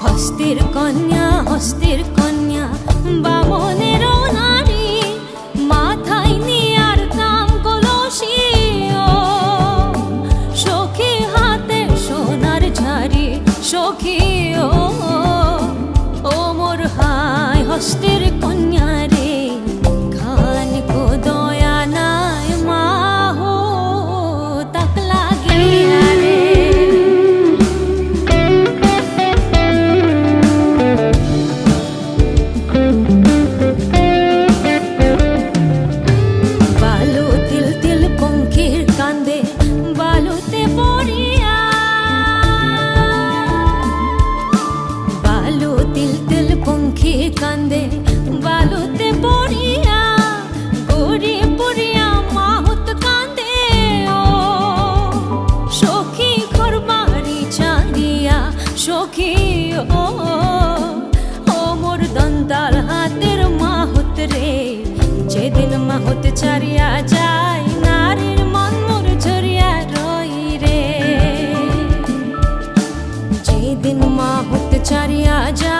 হস্তের কন্যা বামনেরও নারী, মাথায় নিয়ার তাম কলসি, ও সখী হাতে সোনার ঝাড়ি, সখী ও মোর হায় হস্তের কন্যা রে, খান কো দয়া নাই মা হো তাক লাগিয়া রে। বালু তিল তিল পঙ্খির কান্দে বালুতে পড়িয়া, বালু তিল তিল পঙ্খি কান্দে বালুতে পড়িয়া, গড়ি পড়িয়া মাহুত কান্দে, ও সখী ঘর বাড়ি ছাড়িয়া, সখী ও মোর দন্তাল হাতের মাহুত রে, যেদিন মাহুত ছাড়িয়া যায় নারীর মন মোর ঝরিয়া রই রে, যেদিন মাহুত ছাড়িয়া যায়